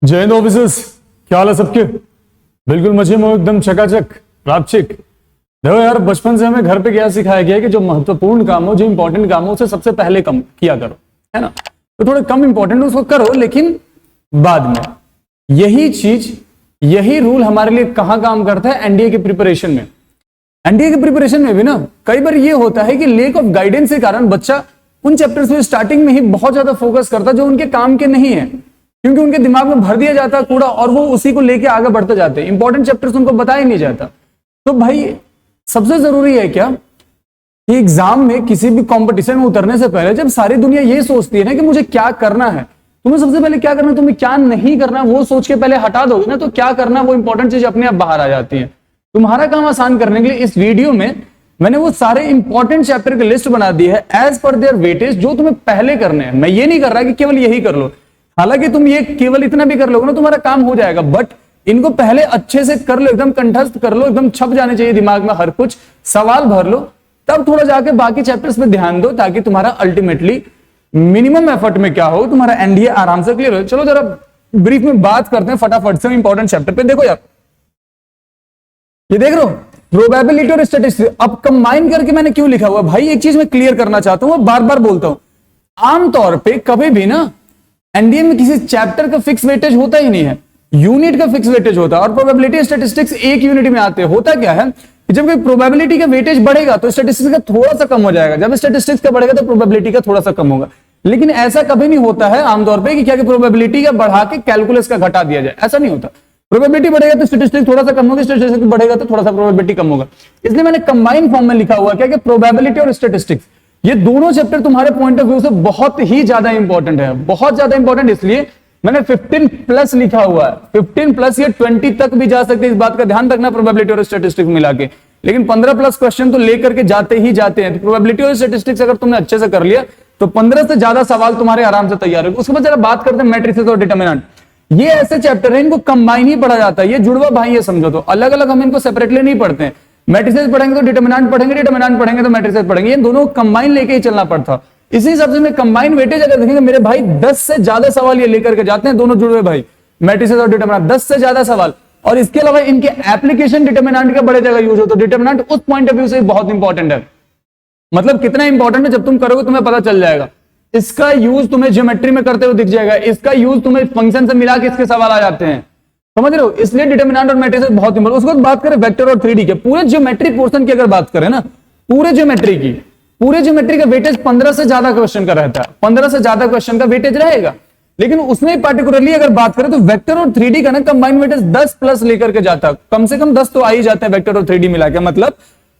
जय हिंद ऑफिसर्स, क्या हाल है सबके। बिल्कुल मजे में, एकदम चकाचक रापचिक। देखो यार, बचपन से हमें घर पे क्या सिखाया गया है कि जो महत्वपूर्ण काम हो, जो इंपॉर्टेंट काम हो, उसे सबसे पहले कम किया करो, है ना। तो थोड़े कम इंपॉर्टेंट उसको करो, लेकिन बाद में। यही चीज, यही रूल हमारे लिए कहां काम करता है? एनडीए की प्रिपरेशन में। एनडीए की प्रिपरेशन में भी ना कई बार ये होता है कि लेक ऑफ गाइडेंस के कारण बच्चा उन चैप्टर्स में स्टार्टिंग में ही बहुत ज्यादा फोकस करता है जो उनके काम के नहीं है, क्योंकि उनके दिमाग में भर दिया जाता है कूड़ा और वो उसी को लेके आगे बढ़ते जाते हैं। इंपॉर्टेंट चैप्टर्स उनको बताया नहीं जाता। तो भाई सबसे जरूरी है क्या कि एग्जाम में, किसी भी कंपटीशन में उतरने से पहले, जब सारी दुनिया ये सोचती है ना कि मुझे क्या करना है, तुम्हें सबसे पहले क्या करना है, तुम्हें क्या नहीं करना, वो सोच के पहले हटा दोगे ना, तो क्या करना, वो इंपॉर्टेंट चीज अपने आप बाहर आ जाती है। तुम्हारा काम आसान करने के लिए इस वीडियो में मैंने वो सारे इंपॉर्टेंट चैप्टर की लिस्ट बना दी है एज पर देयर वेटेज, जो तुम्हें पहले करने हैं। मैं ये नहीं कर रहा कि केवल यही कर लो, हालांकि तुम ये केवल इतना भी कर लोगे ना तुम्हारा काम हो जाएगा, बट इनको पहले अच्छे से कर लो, एकदम कंठस्थ कर लो, एकदम छप जाने चाहिए दिमाग में, हर कुछ सवाल भर लो, तब थोड़ा जाके बाकी चैप्टर्स पे ध्यान दो, ताकि तुम्हारा अल्टीमेटली मिनिमम एफर्ट में क्या हो, तुम्हारा एनडीए आराम से क्लियर हो। चलो जरा ब्रीफ में बात करते हैं फटाफट से इंपॉर्टेंट चैप्टर पे। देखो यार, ये देख रहे हो, प्रोबेबिलिटी और स्टैटिस्टिक्स। अब कंबाइन करके मैंने क्यों लिखा हुआ भाई, एक चीज मैं क्लियर करना चाहता हूं, बार बार बोलता हूं, आमतौर पे कभी भी ना एनडीए में किसी चैप्टर का फिक्स वेटेज होता ही नहीं है, यूनिट का फिक्स वेटेज होता है। और प्रोबेबिलिटी स्टैटिस्टिक्स एक यूनिट में आते हैं। होता क्या है कि जब प्रोबेबिलिटी का वेटेज बढ़ेगा तो स्टैटिस्टिक्स का थोड़ा सा कम हो जाएगा, जब स्टैटिस्टिक्स का बढ़ेगा तो प्रोबेबिलिटी का थोड़ा सा कम होगा। लेकिन ऐसा कभी नहीं होता है आमतौर पर कि क्या प्रोबेबिलिटी का बढ़ा के कैलकुलस का घटा दिया जाए, ऐसा नहीं होता। प्रोबेबिलिटी बढ़ेगा तो स्टैटिस्टिक्स थोड़ा सा कम होगा, स्टैटिस्टिक्स बढ़ेगा तो थोड़ा सा प्रोबेबिलिटी कम होगा। इसलिए मैंने कंबाइन फॉर्म में लिखा हुआ क्या कि प्रोबेबिलिटी और स्टैटिस्टिक्स, ये दोनों चैप्टर तुम्हारे पॉइंट ऑफ व्यू से बहुत ही ज्यादा इंपॉर्टेंट है। बहुत ज्यादा इंपॉर्टेंट इसलिए मैंने 15 प्लस लिखा हुआ है। 15 प्लस, ये 20 तक भी जा सकते हैं, इस बात का ध्यान रखना प्रोबेबिलिटी और स्टैटिस्टिक्स मिला के। लेकिन 15 प्लस क्वेश्चन तो लेकर के जाते ही जाते हैं। तो प्रोबेबिलिटी और स्टैटिस्टिक्स अगर तुमने अच्छे से कर लिया तो 15 से ज्यादा सवाल तुम्हारे आराम से तैयार होंगे। उसके बाद जरा बात करते हैं मैट्रिसेस और डिटरमिनेंट। ये ऐसे चैप्टर है, इनको कंबाइन ही पढ़ा जाता है। ये जुड़वा भाई, ये समझो, तो अलग अलग हम इनको सेपरेटली नहीं पढ़ते हैं। मैट्रिसेस पढ़ेंगे तो डिटरमिनेंट पढ़ेंगे, डिटरमिनेंट पढ़ेंगे तो मैट्रिसेस पढ़ेंगे, ये दोनों कंबाइन लेके ही चलना पड़ता। इसी हिसाब से कंबाइन वेटेज अगर देखेंगे मेरे भाई, 10 से ज्यादा सवाल ये लेकर के जाते हैं दोनों जुड़वे भाई, मैट्रिसेस और डिटरमिनेंट, 10 से ज्यादा सवाल। और इसके अलावा इनके एप्लीकेशन डिटरमिनेंट का बड़े जगह यूज होता है। डिटरमिनेंट उस पॉइंट ऑफ व्यू से बहुत इंपॉर्टेंट है। मतलब कितना इंपॉर्टेंट है, जब तुम करोगे तुम्हें पता चल जाएगा। इसका यूज तुम्हें ज्योमेट्री में करते हुए दिख जाएगा, इसका यूज तुम्हें फंक्शन से मिला के इसके सवाल आ जाते हैं, समझ रहे हो। इसलिए डिटरमिनेंट और मैट्रिसेस बहुत इंपॉर्टेंट। उसके बाद बात करें वेक्टर और 3D के, पूरे ज्योमेट्री पोर्शन की अगर बात करें ना, पूरे ज्योमेट्री का वेटेज 15 से ज्यादा क्वेश्चन का रहता है, 15 से ज्यादा क्वेश्चन का वेटेज रहेगा। लेकिन उसमें पार्टिकुलरली अगर बात करें तो वेक्टर और 3D का ना कंबाइंड वेटेज 10 प्लस लेकर के जाता है, कम से कम 10 तो आ ही जाते हैं वेक्टर और 3D मिला के। मतलब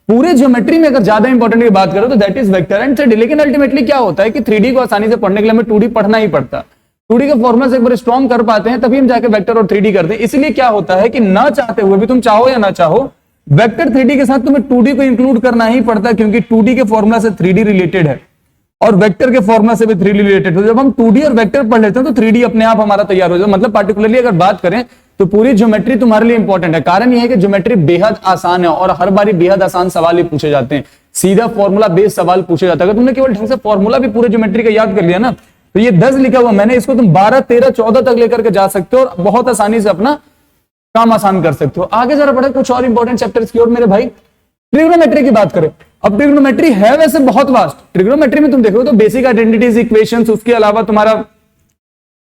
पूरे ज्योमेट्री में अगर ज्यादा इंपॉर्टेंट की बात करो तो that is vector and 3D। लेकिन अल्टीमेटली क्या होता है कि 3D को आसानी से पढ़ने के लिए हमें 2D पढ़ना ही पड़ता है। 2D के फॉर्मुला से एक बार स्ट्रॉन्ग कर पाते हैं तभी हम जाके वेक्टर और 3D करते हैं। इसलिए क्या होता है कि ना चाहते हुए भी, तुम चाहो या ना चाहो, वेक्टर 3D के साथ तुम्हें 2D को इंक्लूड करना ही पड़ता है, क्योंकि 2D के फॉर्मुला से 3D रिलेटेड है और वेक्टर के फॉर्मुला से भी 3D रिलेटेड है। जब हम 2D और वेक्टर पढ़ लेते हैं तो 3D अपने आप हमारा तैयार हो जाता है। मतलब पार्टिकुलरली अगर बात करें तो पूरी ज्योमेट्री तुम्हारे लिए इंपॉर्टेंट है। कारण यह है कि ज्योमेट्री बेहद आसान है और हर बारी बेहद आसान सवाल ही पूछे जाते हैं, सीधा फॉर्मूला बेस्ड सवाल पूछे जाता है। अगर तुमने केवल ढंग से फॉर्मूला भी पूरे ज्योमेट्री का याद कर लिया ना, तो ये 10 लिखा हुआ मैंने, इसको तुम 12, 13, 14 तक लेकर के जा सकते हो और बहुत आसानी से अपना काम आसान कर सकते हो। आगे जरा बढ़े कुछ और इंपॉर्टेंट चैप्टर्स की ओर मेरे भाई। ट्रिग्नोमेट्री की बात करें, अब ट्रिग्नोमेट्री है वैसे बहुत वास्ट। ट्रिग्नोमेट्री में तुम देखो तो बेसिक आइडेंटिटीज, इक्वेशंस, उसके अलावा तुम्हारा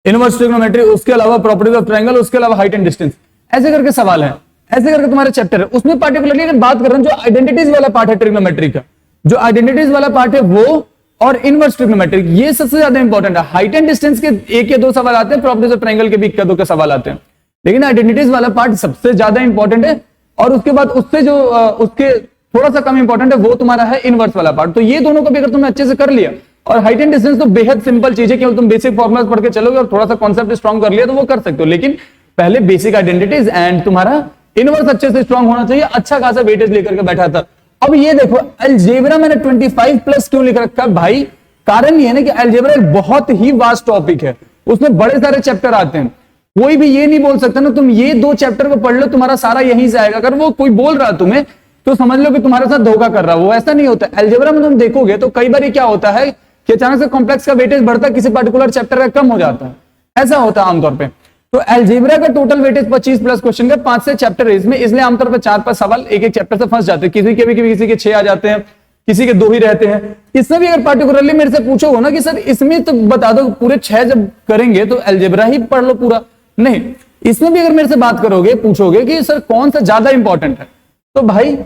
इनवर्स ट्रिग्नोमेट्री, उसके अलावा प्रॉपर्टीज ऑफ ट्रायंगल, उसके अलावा हाइट एंड डिस्टेंस, ऐसे करके सवाल है, ऐसे करके तुम्हारे चैप्टर है। उसमें पार्टिकुलरली अगर बात कर रहे हैं जो आइडेंटिटीज वाला पार्ट है ट्रिग्नोमेट्री का, जो आइडेंटिटीज वाला पार्ट है वो और इनवर्स ट्रिग्नोमेट्री, ये सबसे ज्यादा इंपॉर्टेंट है। हाइट एंड डिस्टेंस के 1 या 2 सवाल आते हैं, प्रॉपर्टीज ऑफ ट्रायंगल के भी 1 या 2 के सवाल आते हैं, लेकिन आइडेंटिटीज वाला पार्ट सबसे ज्यादा इंपॉर्टेंट है। और उसके बाद उससे जो उसके थोड़ा सा कम इंपॉर्टेंट है वो तुम्हारा है इनवर्स वाला पार्ट। तो ये दोनों को भी अगर तुमने अच्छे से कर लिया, और हाइट एंड डिस्टेंस तो बेहद सिंपल चीज है, केवल तुम बेसिक फॉर्मुलास पढ़ के चलोगे और थोड़ा सा कॉन्सेप्ट स्ट्रॉन्ग कर लिया तो वो कर सकते हो। लेकिन पहले बेसिक आइडेंटिटीज एंड तुम्हारा इनवर्स अच्छे से स्ट्रॉन्ग होना चाहिए। अच्छा खासा वेटेज लेकर के बैठा था। अब ये देखो अलजेब्रा मैंने 25 प्लस क्यों लिख रखा है भाई, कारण ये है ना कि अलजेब्रा एक बहुत ही वास्ट टॉपिक है, उसमें बड़े सारे चैप्टर आते हैं। कोई भी ये नहीं बोल सकता ना तुम ये 2 चैप्टर को पढ़ लो तुम्हारा सारा यहीं से आएगा। अगर वो कोई बोल रहा है तुम्हें तो समझ लो कि तुम्हारे साथ धोखा कर रहा है, वो ऐसा नहीं होता। अलजेब्रा में तुम देखोगे तो कई बार क्या होता है कि अचानक से कॉम्प्लेक्स का वेटेज बढ़ता है, किसी पर्टिकुलर चैप्टर का कम हो जाता है, ऐसा होता है आमतौर पे। तो अलजेब्रा का टोटल वेटेज 25 प्लस क्वेश्चन का 5 से चैप्टर है इसमें, इसलिए आमतौर पर 4-5 सवाल एक एक चैप्टर से फंस जाते हैं, किसी के 6 आ जाते हैं, किसी के 2 ही रहते हैं। इसमें भी अगर पार्टिकुलरली मेरे से पूछोगे ना कि सर इसमें तो बता दो पूरे 6 जब करेंगे तो अलजेब्रा ही पढ़ लो पूरा, नहीं, इसमें भी अगर मेरे से बात करोगे, पूछोगे कि सर कौन सा ज्यादा इंपॉर्टेंट है, तो भाई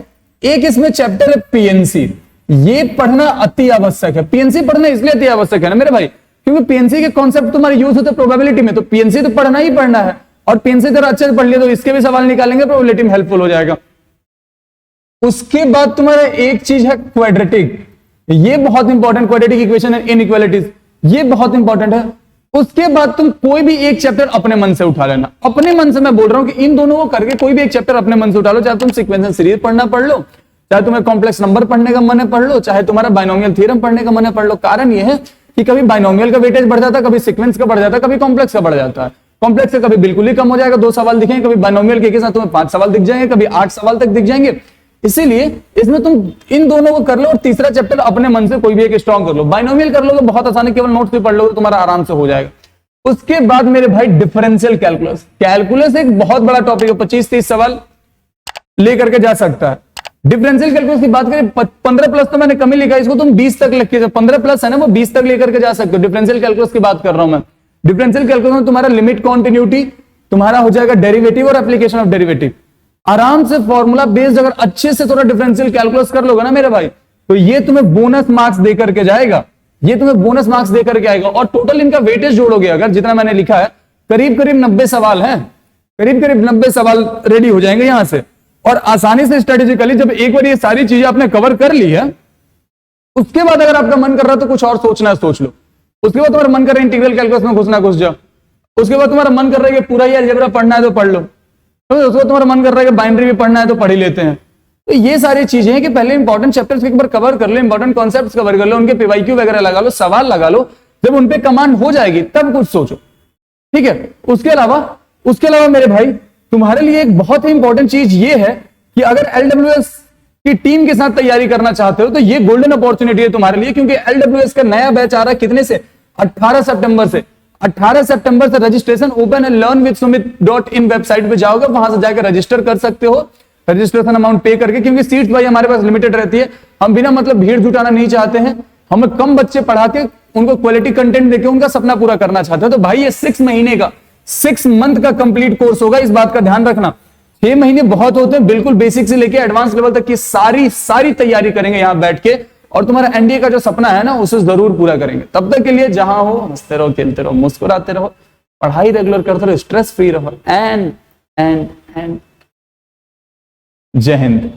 एक इसमें चैप्टर है पीएनसी, ये पढ़ना अति आवश्यक है। पीएनसी पढ़ना इसलिए अति आवश्यक है ना मेरे भाई, क्योंकि पीएनसी के कॉन्सेप्ट तुम्हारे यूज होते हैं प्रोबेबिलिटी में, तो पीएनसी तो पढ़ना ही पढ़ना है, और पीएनसी अगर अच्छे से पढ़ लिया तो इसके भी सवाल निकालेंगे, प्रोबेबिलिटी में हेल्पफुल हो जाएगा। उसके बाद तुम्हारा एक चीज है क्वाड्रेटिक, ये बहुत important, quadratic equation and inequalities, ये बहुत इंपॉर्टेंट है। उसके बाद तुम कोई भी एक चैप्टर अपने मन से उठा लेना, अपने मन से मैं बोल रहा हूं कि इन दोनों को करके कोई भी एक चैप्टर अपने मन से उठा लो, चाहे तुम सीक्वेंशियल सीरीज पढ़ना पढ़ लो, चाहे तुम्हें कॉम्प्लेक्स नंबर पढ़ने का मन है पढ़ लो, चाहे तुम्हारा बाइनोमियल थ्योरम पढ़ने का मन है पढ़ लो। कारण यह है कि कभी बाइनोमियल का वेटेज बढ़ जाता है, कभी सीक्वेंस का बढ़ जाता है, कभी कॉम्प्लेक्स का बढ़ जाता है। कॉम्प्लेक्स से कभी बिल्कुल ही कम हो जाएगा, 2 सवाल दिखेंगे, कभी बाइनोमियल के साथ तुम्हें 5 सवाल दिख जाएंगे, कभी 8 सवाल तक दिख जाएंगे। इसीलिए इसमें तुम इन दोनों को कर लो और तीसरा चैप्टर अपने मन से कोई भी एक स्ट्रॉन्ग कर लो। बाइनोमियल कर लोगे बहुत आसानी, केवल नोट्स भी पढ़ लोगे तुम्हारा आराम से हो जाएगा। उसके बाद मेरे भाई डिफरेंशियल कैलकुलस, कैलकुलस एक बहुत बड़ा टॉपिक है, 25-30 सवाल लेकर के जा सकता है। डिफरेंशियल कैलकुलस की बात करें 15 प्लस तो मैंने कम ही लिखा, इसको तुम 20 तक लिख के, 15 प्लस है ना वो 20 तक लेकर के जा सकते हो। डिफरेंशियल कैलकुलस की बात कर रहा हूं मैं। डिफरेंशियल कैलकुलस में तुम्हारा लिमिट कॉन्टिन्यूटी, तुम्हारा हो जाएगा डेरिवेटिव और एप्लीकेशन ऑफ डेरिवेटिव। आराम से फॉर्मूला बेस्ड अगर अच्छे से थोड़ा डिफरेंशियल कैलकुलस कर लोगे ना मेरे भाई, तो ये तुम्हें बोनस मार्क्स देकर के जाएगा, ये तुम्हें बोनस मार्क्स देकर के आएगा। और टोटल इनका वेटेज जोड़ोगे अगर, जितना मैंने लिखा है, करीब करीब 90 सवाल हैं, करीब करीब 90 सवाल रेडी हो जाएंगे यहां से। और आसानी से स्ट्रेटेजिकली जब एक बार ये सारी चीजें आपने कवर कर ली है, उसके बाद अगर आपका मन कर रहा है तो कुछ और सोचना है सोच लो। उसके बाद तुम्हारा मन कर रहा है इंटीग्रल कैलकुलस में घुसना, घुस जाओ। उसके बाद तुम्हारा मन कर रहा है कि पूरा ही अलजेब्रा पढ़ना है तो पढ़ लो। तो उसके बाद तुम्हारा मन कर रहा है कि बाइनरी भी पढ़ना है तो पढ़ ही लेते हैं। तो ये सारी चीजें हैं कि पहले इंपॉर्टेंट चैप्टर्स एक बार कवर कर लो, इंपॉर्टेंट कॉन्सेप्ट्स कवर कर लो, उनके पीवाईक्यू वगैरह लगा लो, सवाल लगा लो। जब उनपे कमांड हो जाएगी तब कुछ सोचो, ठीक है। उसके अलावा मेरे भाई तुम्हारे लिए एक बहुत ही इंपॉर्टेंट चीज ये है कि अगर एलडब्ल्यूएस की टीम के साथ तैयारी करना चाहते हो तो ये गोल्डन अपॉर्चुनिटी है तुम्हारे लिए, क्योंकि एलडब्ल्यूएस का नया बैच आ रहा है कितने से, 18 सितंबर से। 18 सितंबर से रजिस्ट्रेशन ओपन है। learnwithsumit.in वेबसाइट पे जाओगे, वहां से जाकर रजिस्टर कर सकते हो, रजिस्ट्रेशन अमाउंट पे करके, क्योंकि सीट्स भाई हमारे पास लिमिटेड रहती है। हम बिना मतलब भीड़ जुटाना नहीं चाहते हैं, हमें कम बच्चे पढ़ा के उनको क्वालिटी कंटेंट देके उनका सपना पूरा करना चाहते हैं। तो भाई ये 6 महीने का, 6 मंथ का कंप्लीट कोर्स होगा, इस बात का ध्यान रखना। 6 महीने बहुत होते हैं, बिल्कुल बेसिक से लेके एडवांस लेवल तक की सारी तैयारी करेंगे यहां बैठ के, और तुम्हारा एनडीए का जो सपना है ना उसे जरूर पूरा करेंगे। तब तक के लिए जहां हो हंसते रहो, खेलते रहो, मुस्कुराते रहो, पढ़ाई रेगुलर करते रहो, स्ट्रेस फ्री रहो। एंड जय हिंद।